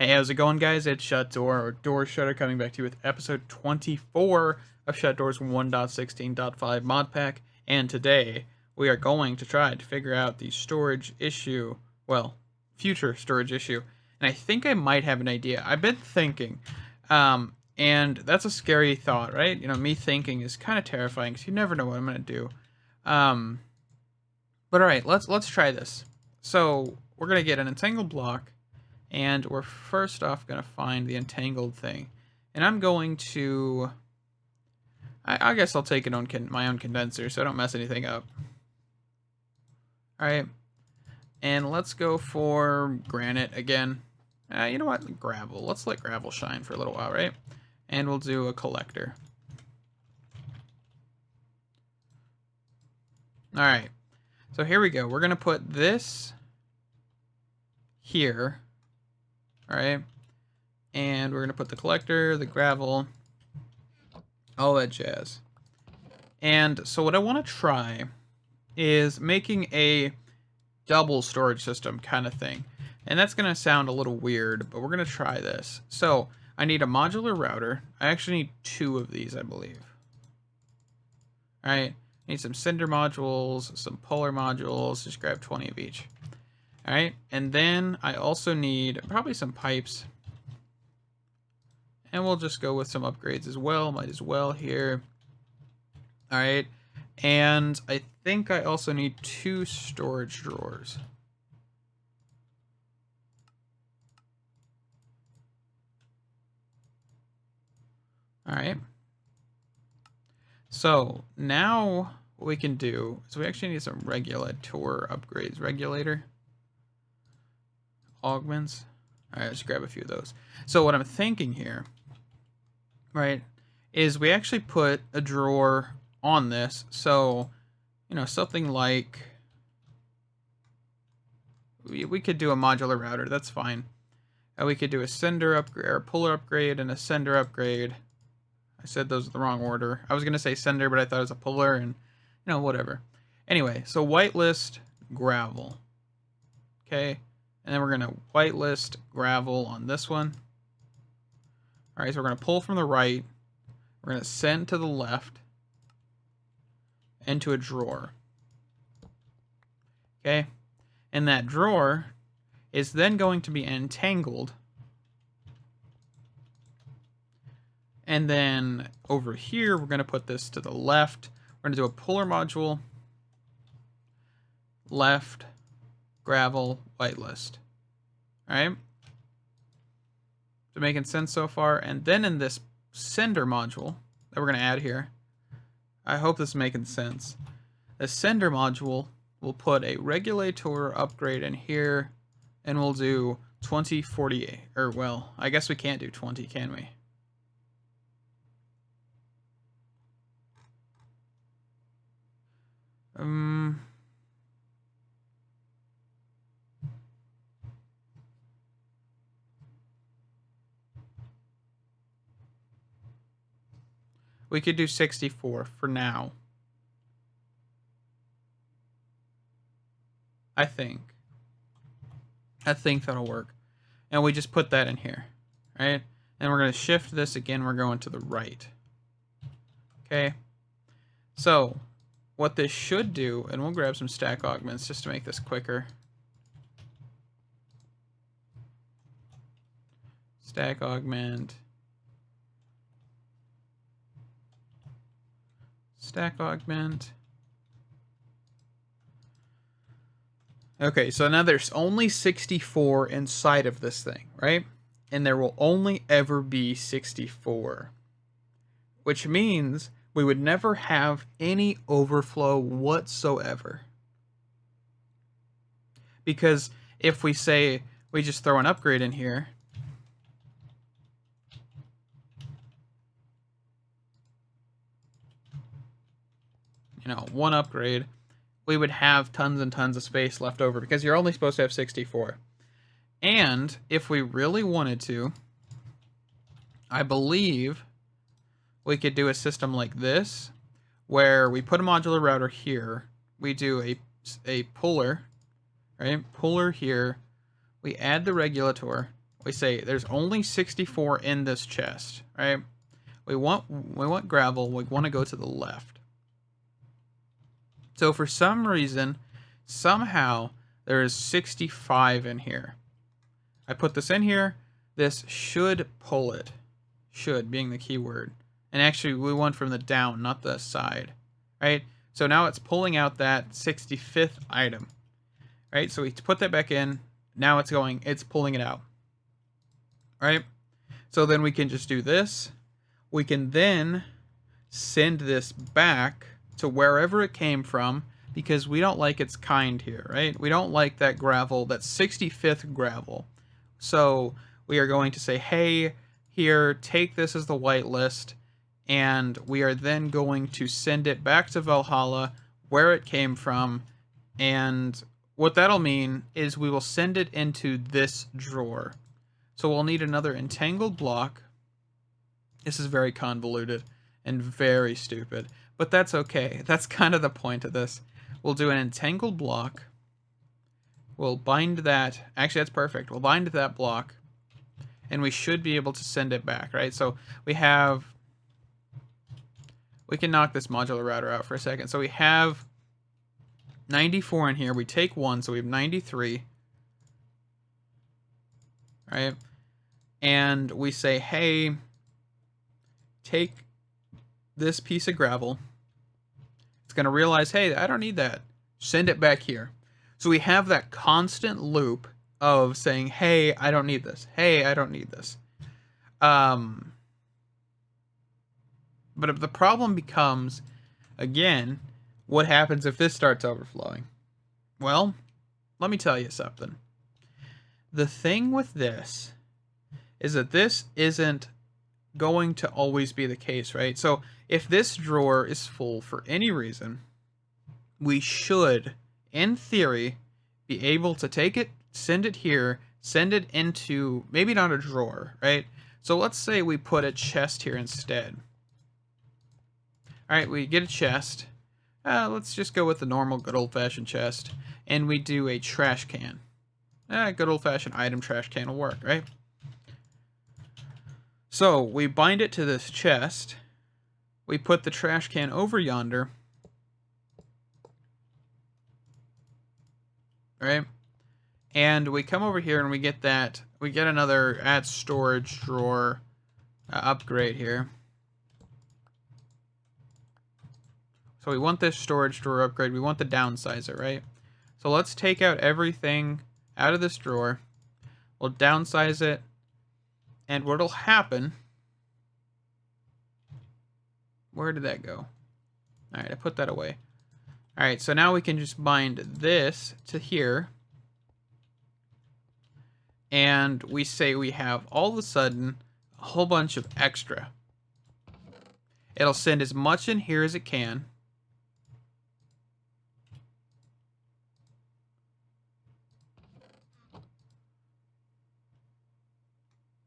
Hey, how's it going, guys? It's Shutdoor, or Doorshutter, coming back to you with episode 24 of Shutdoor's 1.16.5 Modpack, and today we are going to try to figure out the storage issue, well, future storage issue, and I think I might have an idea. I've been thinking, and that's a scary thought, right? You know, me thinking is kind of terrifying, because you never know what I'm going to do. But alright, let's try this. So, we're going to get an entangled block, and we're first off going to find the entangled thing. And I'm going to... I guess I'll take my own condenser so I don't mess anything up. Alright. And let's go for granite again. You know what? Gravel. Let's let gravel shine for a little while, right? And we'll do a collector. Alright. So here we go. We're going to put this here. Alright, and we're going to put the collector, the gravel, all that jazz. And so what I want to try is making a double storage system kind of thing. And that's going to sound a little weird, but we're going to try this. So I need a modular router. I actually need 2 of these, I believe. Alright, I need some cinder modules, some polar modules, just grab 20 of each. Alright, and then I also need probably some pipes. And we'll just go with some upgrades as well, might as well here. Alright, and I think I also need 2 storage drawers. Alright. So, now what we can do is we actually need some regulator upgrades. Regulator. Augments. Alright, let's grab a few of those. So what I'm thinking here, right, is we actually put a drawer on this. So, you know, something like... We could do a modular router, that's fine. We could do a cinder upgrade, or a puller upgrade, and a cinder upgrade. I said those in the wrong order. I was going to say cinder, but I thought it was a puller, and, you know, whatever. Anyway, so whitelist gravel. Okay. And then we're going to whitelist gravel on this one. Alright, so we're going to pull from the right. We're going to send to the left. Into a drawer. Okay. And that drawer is then going to be entangled. And then over here, we're going to put this to the left. We're going to do a puller module. Left. Gravel, whitelist. Alright? Is it making sense so far? And then in this cinder module that we're going to add here, I hope this is making sense. The cinder module will put a regulator upgrade in here, and we'll do 2048. Or, well, I guess we can't do 20, can we? We could do 64 for now. I think that'll work. And we just put that in here, right? And we're going to shift this again. We're going to the right. Okay. So what this should do, and we'll grab some stack augments just to make this quicker. Stack augment. Stack augment. Okay, so now there's only 64 inside of this thing, right? And there will only ever be 64. Which means we would never have any overflow whatsoever. Because if we say we just throw an upgrade in here, you know, one upgrade, we would have tons and tons of space left over because you're only supposed to have 64. And if we really wanted to, I believe we could do a system like this, where we put a modular router here, we do a puller, right? Puller here, we add the regulator, we say there's only 64 in this chest, right? We want gravel. We want to go to the left. So for some reason, somehow there is 65 in here. I put this in here. This should pull it. Should being the key word. And actually, we want from the down, not the side, right? So now it's pulling out that 65th item, right? So we put that back in. Now it's pulling it out, right? So then we can just do this. We can then send this back to wherever it came from, because we don't like its kind here, right? We don't like that gravel, that 65th gravel. So we are going to say, hey, here, take this as the whitelist, and we are then going to send it back to Valhalla, where it came from, and what that'll mean is we will send it into this drawer. So we'll need another entangled block. This is very convoluted and very stupid, but that's okay. That's kind of the point of this. We'll do an entangled block. We'll bind that. Actually, that's perfect. We'll bind that block, and we should be able to send it back, right? So we can knock this modular router out for a second. So we have 94 in here. We take 1, so we have 93. Right? And we say, hey, take this piece of gravel. It's going to realize, hey, I don't need that. Send it back here. So we have that constant loop of saying, hey, I don't need this. Hey, I don't need this. But the problem becomes, again, what happens if this starts overflowing? Well, let me tell you something. The thing with this is that this isn't going to always be the case, right? So if this drawer is full for any reason, we should, in theory, be able to take it, send it here, send it into, maybe not a drawer, right? So let's say we put a chest here instead. All right, we get a chest. Let's just go with the normal good old-fashioned chest, and we do a trash can. Good old-fashioned item trash can will work, right? So we bind it to this chest. We put the trash can over yonder. Right? And we come over here and we get that. We get another add storage drawer upgrade here. So we want this storage drawer upgrade. We want the downsizer, right? So let's take out everything out of this drawer. We'll downsize it. And what'll happen... Where did that go? Alright, I put that away. Alright, so now we can just bind this to here. And we say we have, all of a sudden, a whole bunch of extra. It'll send as much in here as it can.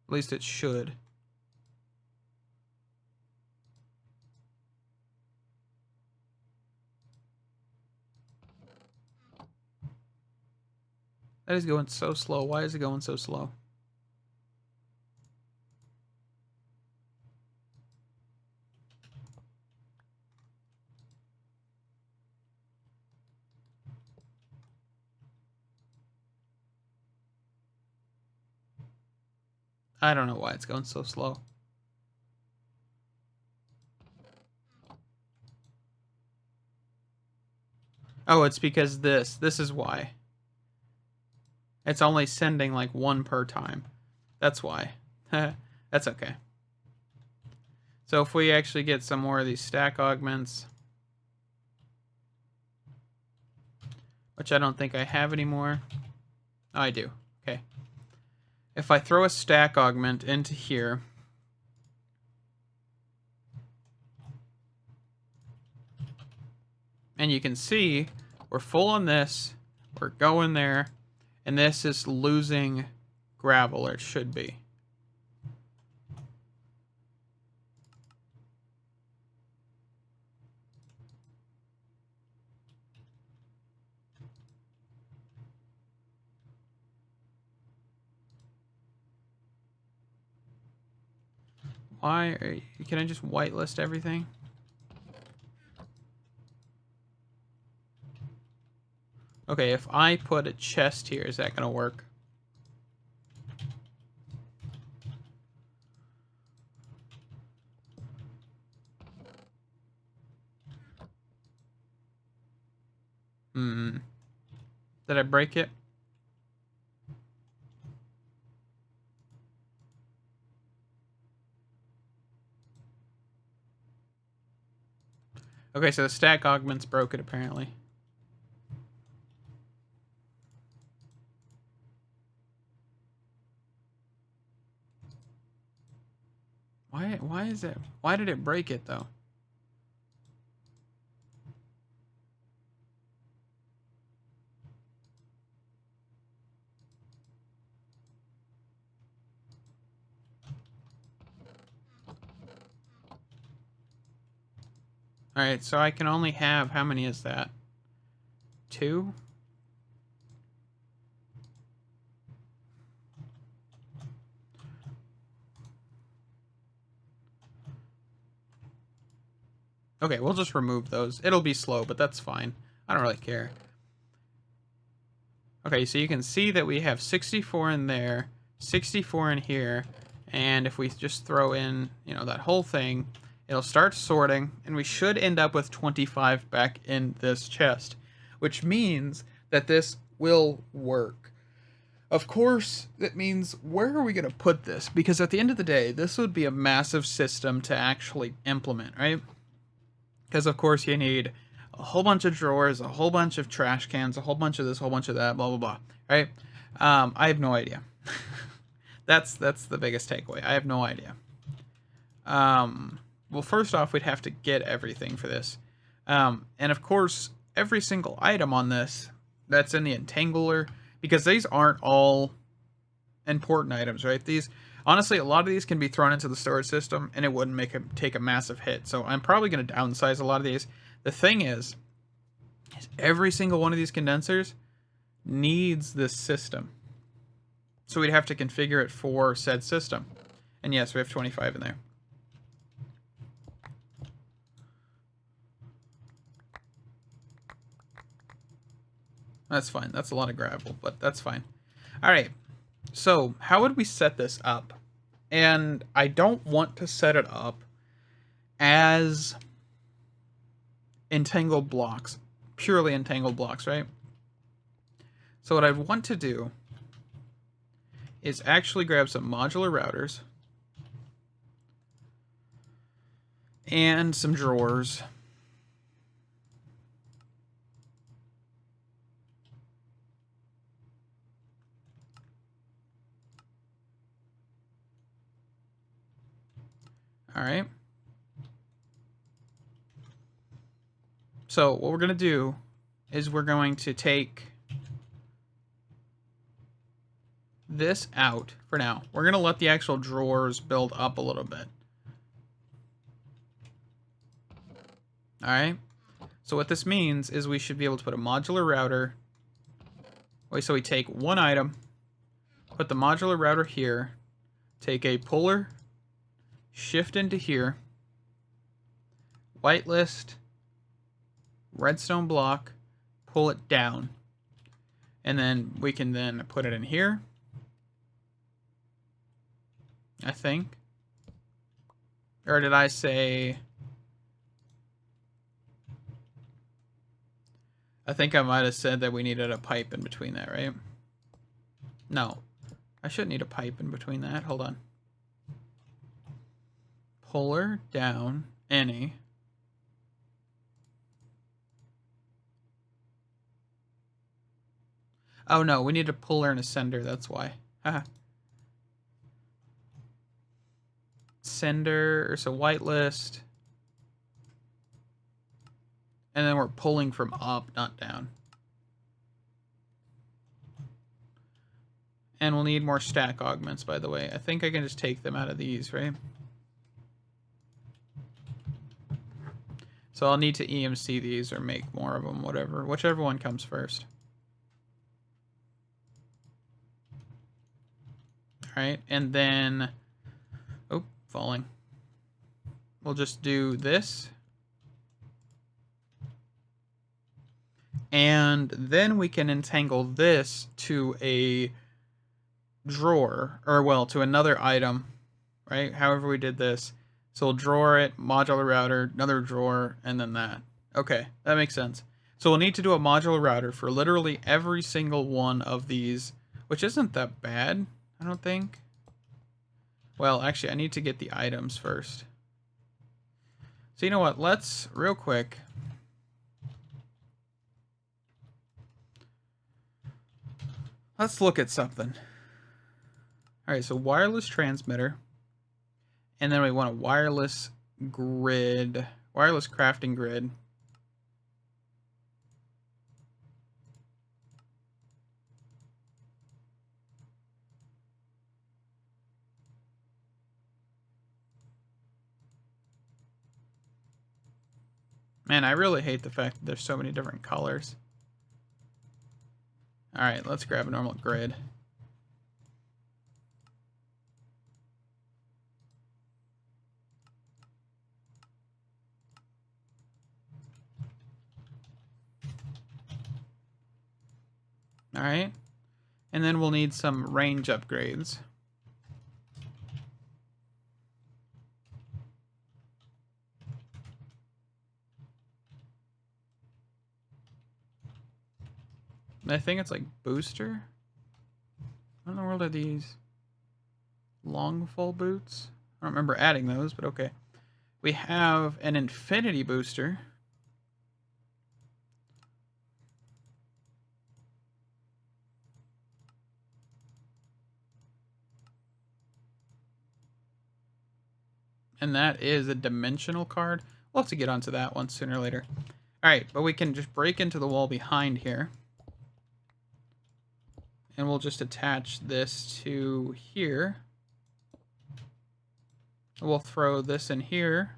At least it should. That is going so slow. Why is it going so slow? I don't know why it's going so slow. Oh, it's because this is why. It's only sending like 1 per time. That's why. That's okay. So if we actually get some more of these stack augments, which I don't think I have anymore. Oh, I do. Okay. If I throw a stack augment into here, and you can see we're full on this, we're going there, and this is losing gravel, or it should be. Why? Can I just whitelist everything? Okay, if I put a chest here, is that going to work? Hmm. Did I break it? Okay, so the stack augments broke it apparently. Why is it? Why did it break it though? Alright, so I can only have, how many is that? 2? Okay, we'll just remove those. It'll be slow, but that's fine. I don't really care. Okay, so you can see that we have 64 in there, 64 in here, and if we just throw in, you know, that whole thing, it'll start sorting, and we should end up with 25 back in this chest, which means that this will work. Of course, that means where are we going to put this? Because at the end of the day, this would be a massive system to actually implement, right? Because, of course, you need a whole bunch of drawers, a whole bunch of trash cans, a whole bunch of this, a whole bunch of that, blah, blah, blah, right? I have no idea. That's the biggest takeaway. I have no idea. Well, first off, we'd have to get everything for this. And, of course, every single item on this that's in the entangler, because these aren't all important items, right? These, honestly, a lot of these can be thrown into the storage system and it wouldn't take a massive hit. So I'm probably going to downsize a lot of these. The thing is every single one of these condensers needs this system. So we'd have to configure it for said system. And yes, we have 25 in there. That's fine. That's a lot of gravel, but that's fine. All right. So how would we set this up? And I don't want to set it up as entangled blocks, purely entangled blocks, right? So what I want to do is actually grab some modular routers and some drawers. All right. So what we're going to do is we're going to take this out for now. We're going to let the actual drawers build up a little bit. All right. So what this means is we should be able to put a modular router. Wait, so we take one item, put the modular router here, take a puller, shift into here, whitelist, redstone block, pull it down, and then we can then put it in here, I think. Or did I say... I think I might have said that we needed a pipe in between that, right? No. I shouldn't need a pipe in between that. Hold on. Puller, down, any. Oh no, we need a puller and a sender, that's why. Haha. Sender, so whitelist. And then we're pulling from up, not down. And we'll need more stack augments, by the way. I think I can just take them out of these, right? So I'll need to EMC these or make more of them, whatever. Whichever one comes first. Alright, and then... Oh, falling. we'll just do this. And then we can entangle this to a drawer, or well, to another item, right? However we did this. So we'll drawer it, modular router, another drawer, and then that. Okay, that makes sense. So we'll need to do a modular router for literally every single one of these, which isn't that bad, I don't think. Well, actually, I need to get the items first. So you know what? Let's, real quick, let's look at something. All right, so wireless transmitter. And then we want a wireless grid, wireless crafting grid. Man, I really hate the fact that there's so many different colors. All right, let's grab a normal grid. All right, and then we'll need some range upgrades. I think it's like booster. What in the world are these? Long full boots? I don't remember adding those, but okay. We have an infinity booster. And that is a dimensional card. We'll have to get onto that one sooner or later. Alright, but we can just break into the wall behind here. And we'll just attach this to here. We'll throw this in here.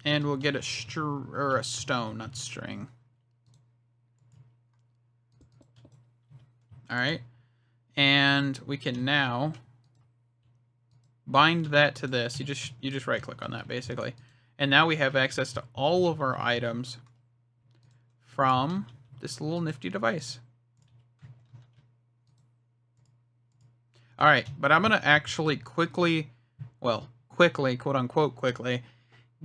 And we'll get a stone, not string. Alright. And we can now bind that to this. You just right click on that basically. And now we have access to all of our items from this little nifty device. Alright, but I'm gonna actually quickly, quote unquote quickly,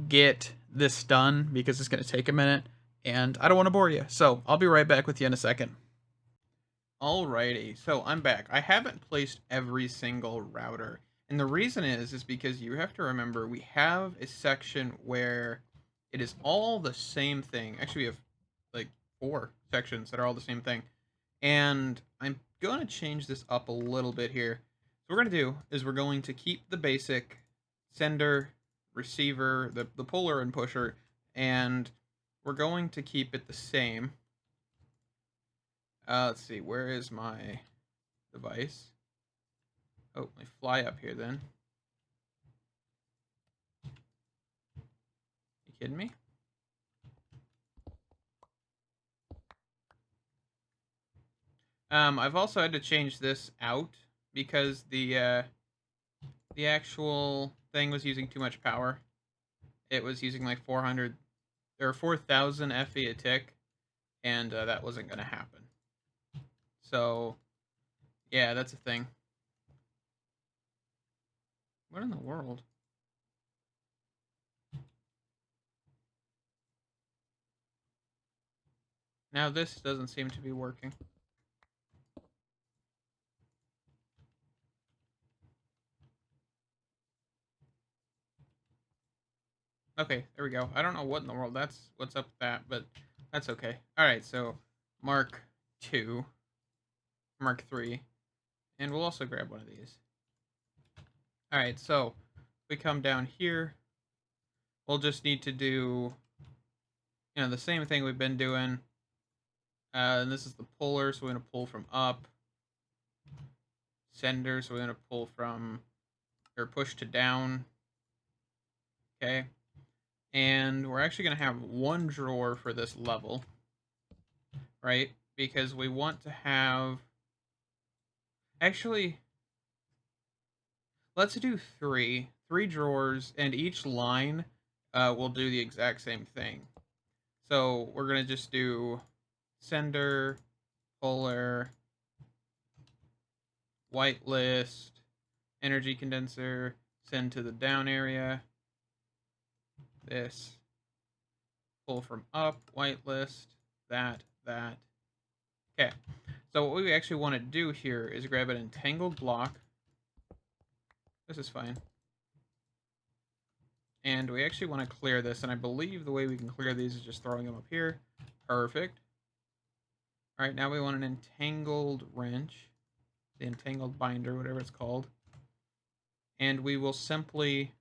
get this done because it's gonna take a minute and I don't want to bore you. So I'll be right back with you in a second. Alrighty, so I'm back. I haven't placed every single router. And the reason is because you have to remember we have a section where it is all the same thing. Actually, we have like 4 sections that are all the same thing. And I'm going to change this up a little bit here. So what we're going to do is we're going to keep the basic sender, receiver, the puller and pusher, and we're going to keep it the same. Let's see, where is my device? Oh, let me fly up here then. You kidding me? I've also had to change this out because the actual thing was using too much power. It was using like 400 or 4,000 FE a tick, and that wasn't going to happen. So, yeah, that's a thing. What in the world? Now this doesn't seem to be working. Okay, there we go. I don't know what in the world what's up with that, but that's okay. Alright, so Mark 2, Mark 3, and we'll also grab one of these. Alright, so we come down here. We'll just need to do, the same thing we've been doing. And this is the puller, so we're going to pull from up. Sender, so we're going to pull from, or push to down. Okay. And we're actually going to have one drawer for this level, right? Because we want to have, actually, let's do 3. 3 drawers, and each line will do the exact same thing. So we're going to just do sender, puller, whitelist, energy condenser, send to the down area, this, pull from up, whitelist, that. Okay, so what we actually want to do here is grab an entangled block. This is fine. And we actually want to clear this, and I believe the way we can clear these is just throwing them up here. Perfect. All right, now we want an entangled wrench, the entangled binder, whatever it's called. And we will simply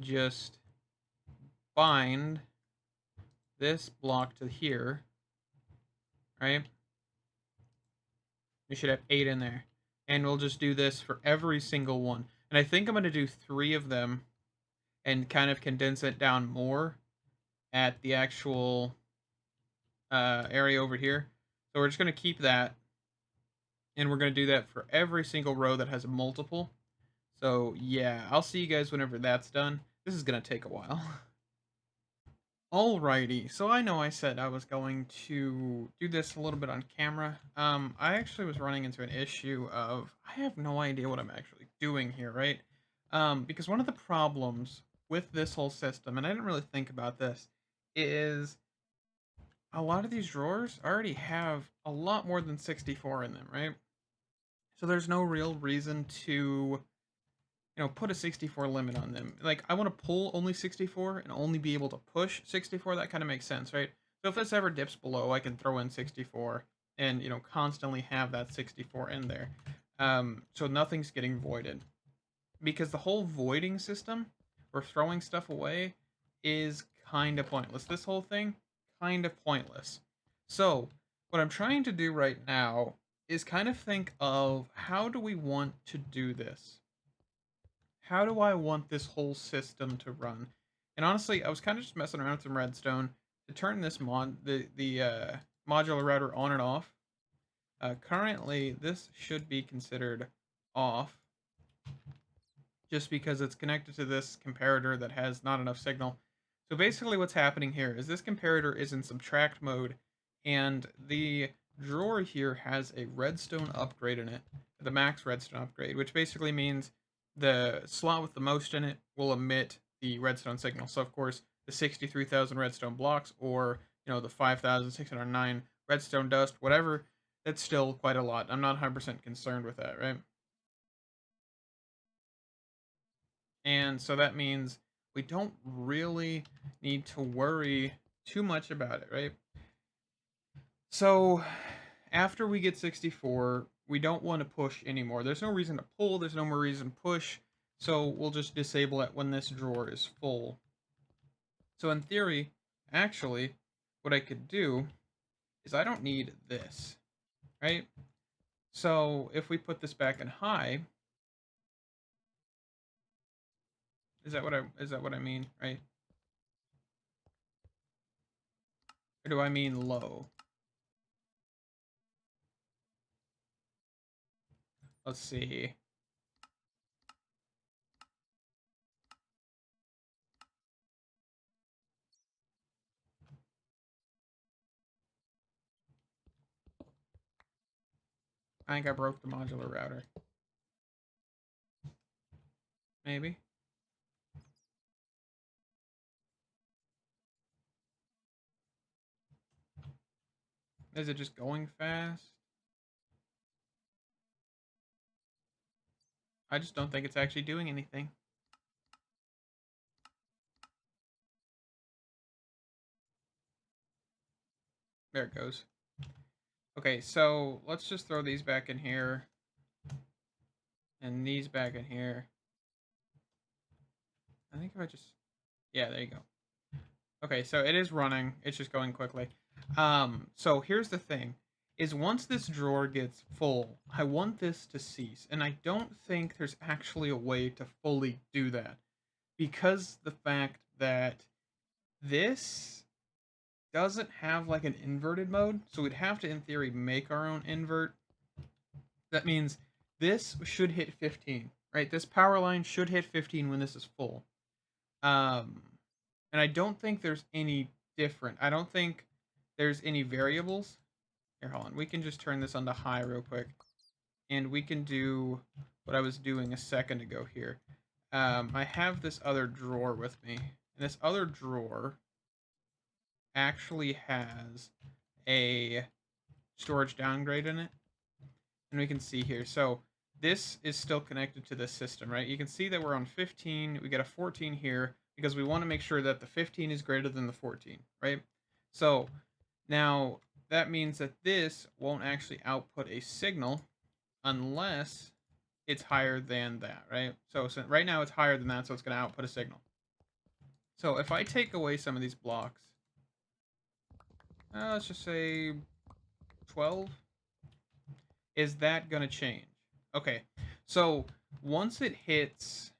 just bind this block to here, right? We should have 8 in there. And we'll just do this for every single one. And I think I'm going to do 3 of them and kind of condense it down more at the actual area over here. So we're just going to keep that. And we're going to do that for every single row that has a multiple. So yeah, I'll see you guys whenever that's done. This is going to take a while. Alrighty, so I know I said I was going to do this a little bit on camera. I actually was running into an issue of I have no idea what I'm actually doing here, right? Because one of the problems with this whole system, and I didn't really think about this, is a lot of these drawers already have a lot more than 64 in them, right? So there's no real reason to put a 64 limit on them. Like, I want to pull only 64 and only be able to push 64. That kind of makes sense, right? So if this ever dips below, I can throw in 64 and, constantly have that 64 in there. So nothing's getting voided. Because the whole voiding system, or throwing stuff away, is kind of pointless. This whole thing, kind of pointless. So, what I'm trying to do right now is kind of think of how do we want to do this? How do I want this whole system to run? And honestly, I was kind of just messing around with some redstone to turn this modular router on and off. Currently, this should be considered off, just because it's connected to this comparator that has not enough signal. So basically what's happening here is this comparator is in subtract mode, and the drawer here has a redstone upgrade in it, the max redstone upgrade, which basically means the slot with the most in it will emit the redstone signal. So of course, the 63,000 redstone blocks, or the 5,609 redstone dust, whatever, that's still quite a lot. I'm not 100% concerned with that, right? And so that means we don't really need to worry too much about it, right? So after we get 64, we don't want to push anymore. There's no reason to pull, there's no more reason to push, so we'll just disable it when this drawer is full. So in theory, actually, what I could do is I don't need this, right? So if we put this back in high, is that what I mean, right? Or do I mean low? Let's see. I think I broke the modular router. Maybe. Is it just going fast? I just don't think it's actually doing anything. There it goes. Okay, so let's just throw these back in here. And these back in here. I think if I just... Yeah, there you go. Okay, so it is running. It's just going quickly. So here's the thing. Is once this drawer gets full, I want this to cease. And I don't think there's actually a way to fully do that. Because the fact that this doesn't have like an inverted mode, so we'd have to in theory make our own invert. That means this should hit 15, right? This power line should hit 15 when this is full. Um, and I don't think there's any different. I don't think there's any variables. Here, hold on. We can just turn this on to high real quick. And we can do what I was doing a second ago here. I have this other drawer with me. And this other drawer actually has a storage downgrade in it. And we can see here. So this is still connected to this system, right? You can see that we're on 15. We get a 14 here because we want to make sure that the 15 is greater than the 14, right? So now that means that this won't actually output a signal unless it's higher than that, right? So right now it's higher than that, so it's going to output a signal. So if I take away some of these blocks, let's just say 12, is that going to change? Okay, so once it hits,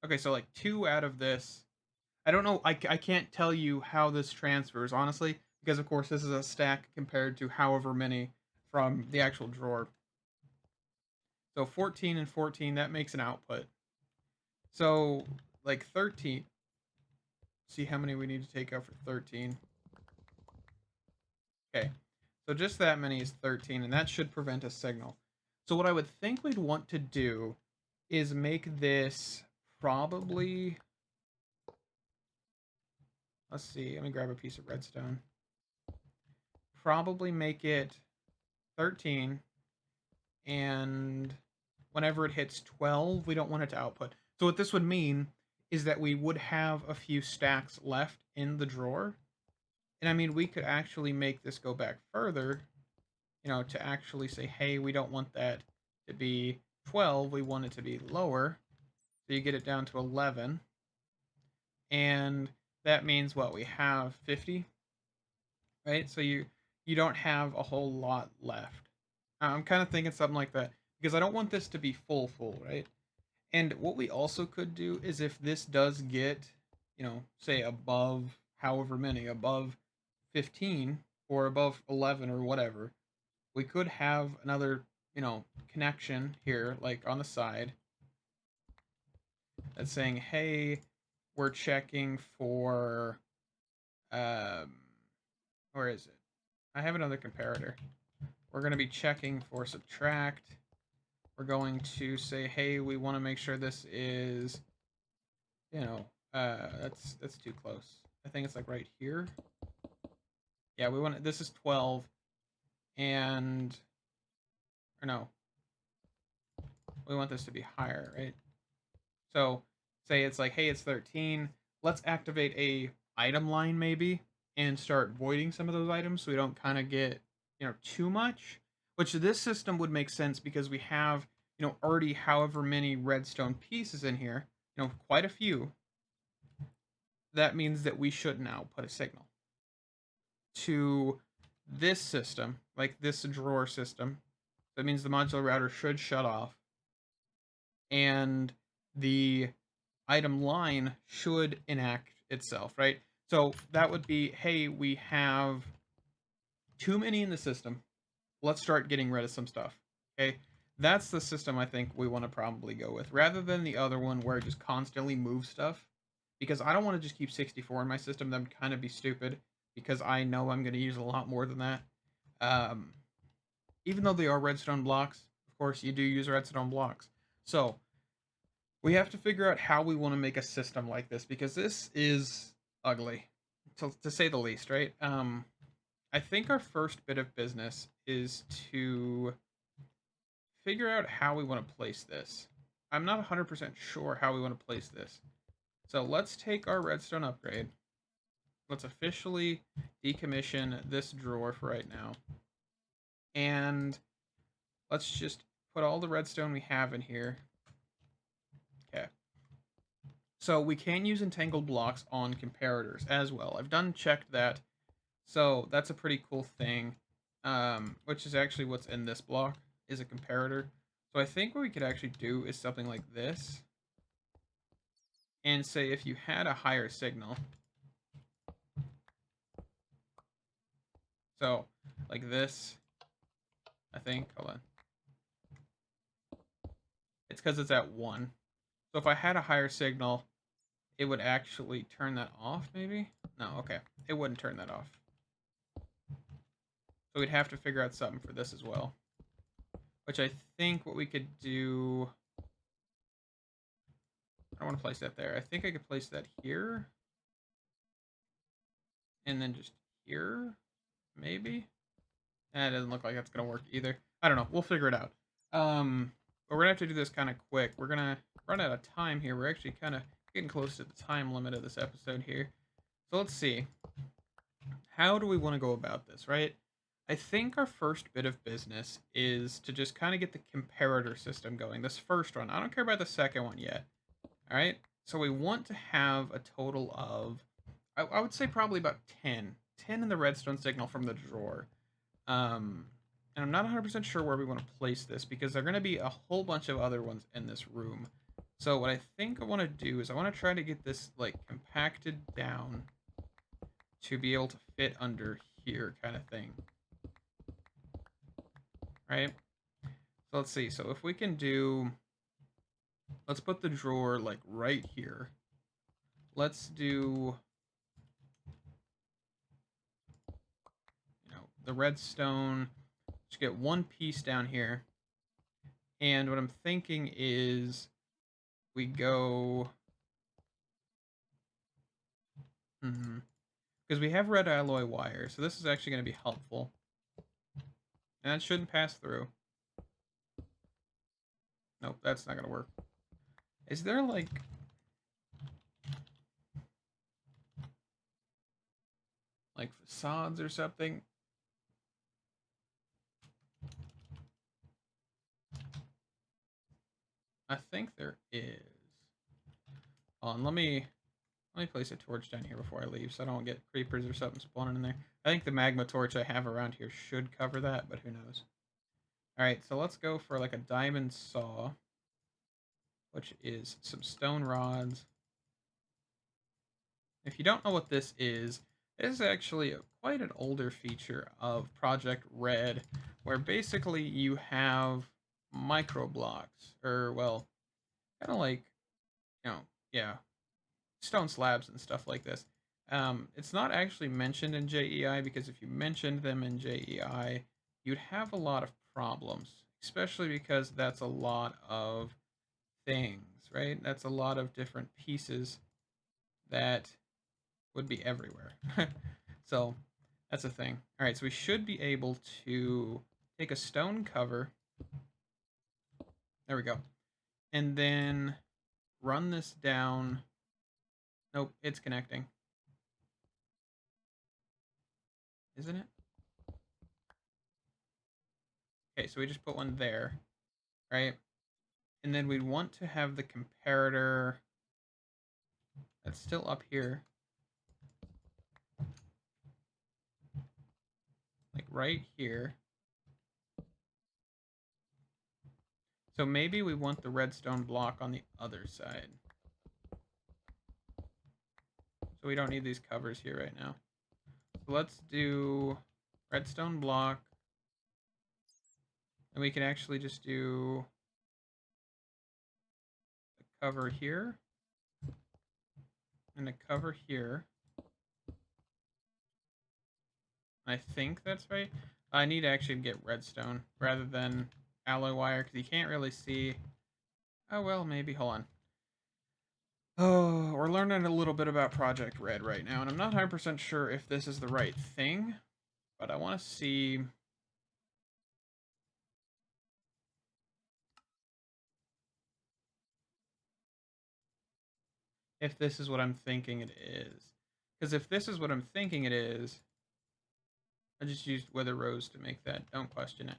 okay, so like 2 out of this, I don't know, I can't tell you how this transfers, honestly, because of course this is a stack compared to however many from the actual drawer. So 14 and 14, that makes an output. So like 13, see how many we need to take out for 13. Okay, so just that many is 13, and that should prevent a signal. So what I would think we'd want to do is make this probably, let's see, let me grab a piece of redstone. Probably make it 13, and whenever it hits 12, we don't want it to output. So what this would mean is that we would have a few stacks left in the drawer. And I mean, we could actually make this go back further, you know, to actually say, hey, we don't want that to be 12, we want it to be lower. So you get it down to 11. And that means what? We have 50, right? So you don't have a whole lot left. I'm kind of thinking something like that because I don't want this to be full, right? And what we also could do is if this does get, you know, say above however many, above 15 or above 11 or whatever, we could have another, you know, connection here, like on the side, that's saying, hey, we're checking for, um, where is it? I have another comparator. We're going to be checking for subtract. We're going to say, hey, we want to make sure this is, you know, that's too close. I think it's like right here. Yeah, we want this is 12, and or no, we want this to be higher, right? So say it's like, hey, it's 13. Let's activate a item line maybe and start voiding some of those items so we don't kind of get, you know, too much. Which this system would make sense because we have, you know, already however many redstone pieces in here, you know, quite a few. That means that we should now put a signal to this system, like this drawer system. That means the modular router should shut off, and the item line should enact itself, right? So that would be, hey, we have too many in the system. Let's start getting rid of some stuff. Okay. That's the system I think we want to probably go with rather than the other one where it just constantly moves stuff. Because I don't want to just keep 64 in my system. That would kind of be stupid because I know I'm going to use a lot more than that. Um, Even though they are redstone blocks, of course, you do use redstone blocks. So we have to figure out how we want to make a system like this because this is ugly, to say the least, right? I think our first bit of business is to figure out how we want to place this. I'm not 100% sure how we want to place this. So let's take our redstone upgrade. Let's officially decommission this drawer for right now. And let's just put all the redstone we have in here. Okay. So we can use entangled blocks on comparators as well. I've done checked that. So that's a pretty cool thing. Which is actually what's in this block is a comparator. So I think what we could actually do is something like this. And say if you had a higher signal. So like this, I think, hold on. It's because it's at 1. So if I had a higher signal, it would actually turn that off, maybe? No, okay. It wouldn't turn that off. So we'd have to figure out something for this as well. Which I think what we could do... I don't want to place that there. I think I could place that here. And then just here, maybe? It doesn't look like that's going to work either. I don't know. We'll figure it out. But we're going to have to do this kind of quick. We're going to run out of time here. We're actually kind of getting close to the time limit of this episode here. So let's see. How do we want to go about this, right? I think our first bit of business is to just kind of get the comparator system going. This first one. I don't care about the second one yet. All right? So we want to have a total of, I would say probably about 10. 10 in the redstone signal from the drawer. And I'm not 100% sure where we want to place this because there are going to be a whole bunch of other ones in this room. So what I think I want to do is I want to try to get this like compacted down to be able to fit under here kind of thing. Right? So let's see. So if we can do, let's put the drawer like right here. Let's do, the redstone. Just get one piece down here. And what I'm thinking is we go... Because we have red alloy wire, so this is actually going to be helpful. And that shouldn't pass through. Nope, that's not going to work. Is there like... facades or something? I think there is. Hold on, let me place a torch down here before I leave so I don't get creepers or something spawning in there. I think the magma torch I have around here should cover that, but who knows. Alright, so let's go for like a diamond saw, which is some stone rods. If you don't know what this is actually quite an older feature of Project Red, where basically you have micro blocks, or well, kind of like, yeah, stone slabs and stuff like this. It's not actually mentioned in JEI because if you mentioned them in JEI, you'd have a lot of problems, especially because that's a lot of things, right? That's a lot of different pieces that would be everywhere. So that's a thing. All right, so we should be able to take a stone cover. There we go. And then run this down. Nope, it's connecting. Isn't it? Okay, so we just put one there, right? And then we want to have the comparator that's still up here. Like right here. So maybe we want the redstone block on the other side. So we don't need these covers here right now. So let's do redstone block. And we can actually just do a cover here. And a cover here. I think that's right. I need to actually get redstone rather than alloy wire because you can't really see. Oh, well, maybe. Hold on. Oh, we're learning a little bit about Project Red right now, and I'm not 100% sure if this is the right thing, but I want to see. If this is what I'm thinking it is. Because if this is what I'm thinking it is, I just used Wither Rose to make that. Don't question it.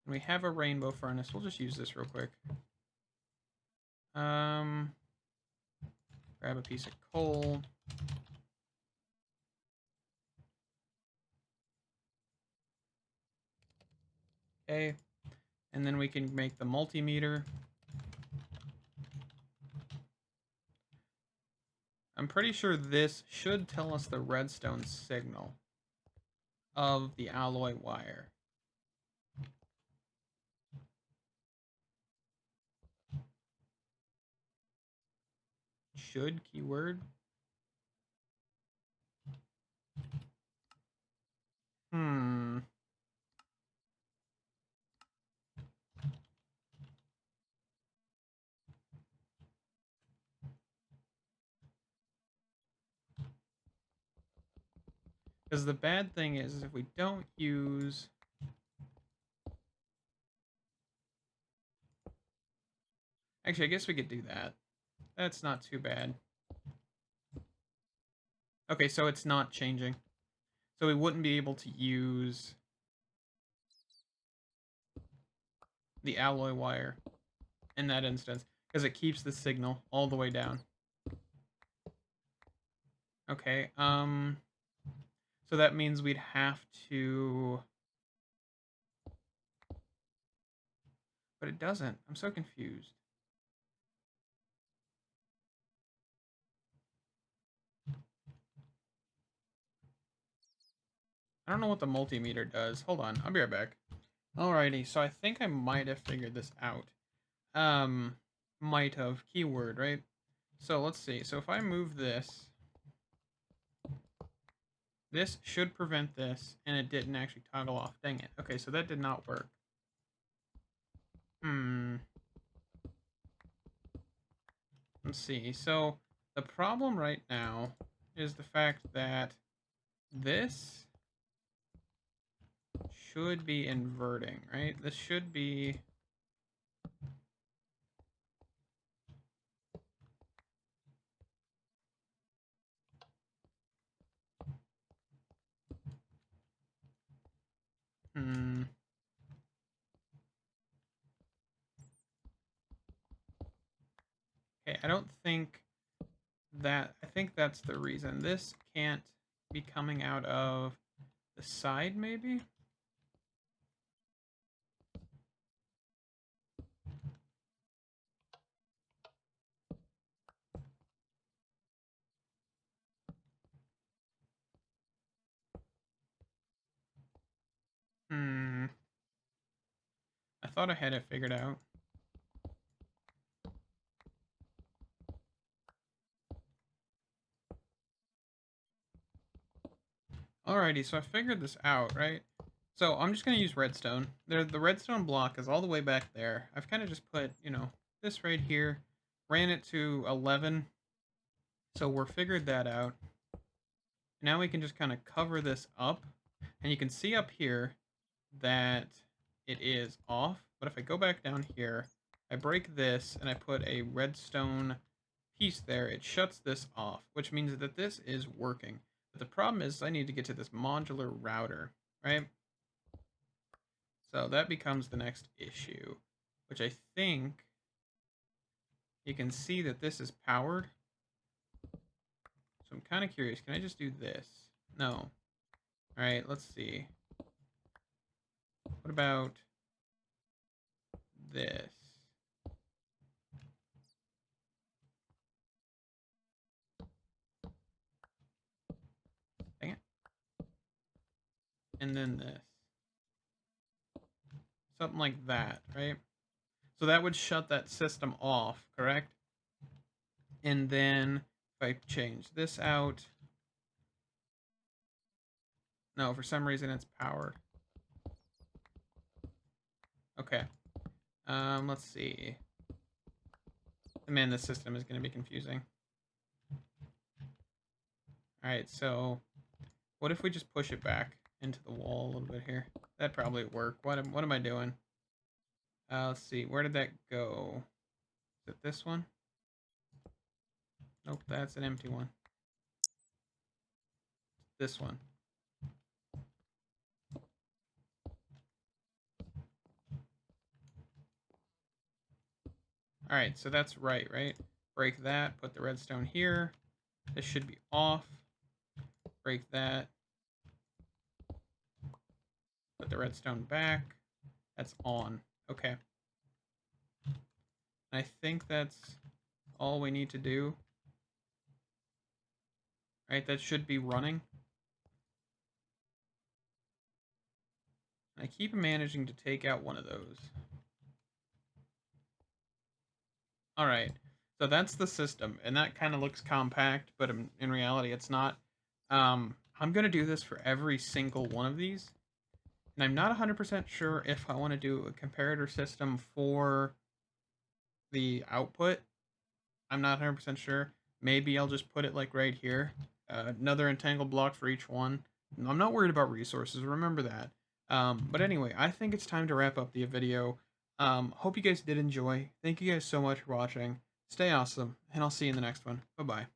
And we have a rainbow furnace. We'll just use this real quick. Grab a piece of coal. Okay. And then we can make the multimeter. I'm pretty sure this should tell us the redstone signal. of the alloy wire. Should keyword. Because the bad thing is if we don't use... Actually, I guess we could do that. That's not too bad. Okay, so it's not changing. So we wouldn't be able to use the alloy wire in that instance because it keeps the signal all the way down. Okay, so that means we'd have to... But it doesn't. I'm so confused. I don't know what the multimeter does. Hold on, I'll be right back. Alrighty, so I think I might have figured this out. Might have. Keyword, right? So let's see. So if I move this, this should prevent this, and it didn't actually toggle off. Dang it. Okay, so that did not work. Let's see. So the problem right now is the fact that this should be inverting, right? This should be... Okay, I don't think that... I think that's the reason. This can't be coming out of the side, maybe? I thought I had it figured out. Alrighty, so I figured this out, right? So I'm just going to use redstone. The redstone block is all the way back there. I've kind of just put, you know, this right here, ran it to 11. So we're figured that out. Now we can just kind of cover this up. And you can see up here that it is off. But if I go back down here, I break this and I put a redstone piece there, it shuts this off, which means that this is working. But the problem is I need to get to this modular router, right? So that becomes the next issue, which I think you can see that this is powered. So I'm kind of curious. Can I just do this? No. All right, let's see. What about this? Dang it. And then this. Something like that, right? So that would shut that system off, correct? And then if I change this out, no, for some reason it's powered. Okay. Let's see. Man, this system is going to be confusing. All right, so what if we just push it back into the wall a little bit here? That'd probably work. What am I doing? Let's see. Where did that go? Is it this one? Nope, that's an empty one. This one. All right, so that's right? Break that, put the redstone here. This should be off. Break that. Put the redstone back. That's on. Okay. I think that's all we need to do. All right, that should be running. I keep managing to take out one of those. All right, so that's the system, and that kind of looks compact, but in reality, it's not. I'm gonna do this for every single one of these, and I'm not 100% sure if I want to do a comparator system for the output. I'm not 100% sure. Maybe I'll just put it like right here. Another entangled block for each one. I'm not worried about resources, remember that. But anyway, I think it's time to wrap up the video. Hope you guys did enjoy. Thank you guys so much for watching. Stay awesome, and I'll see you in the next one. Bye-bye.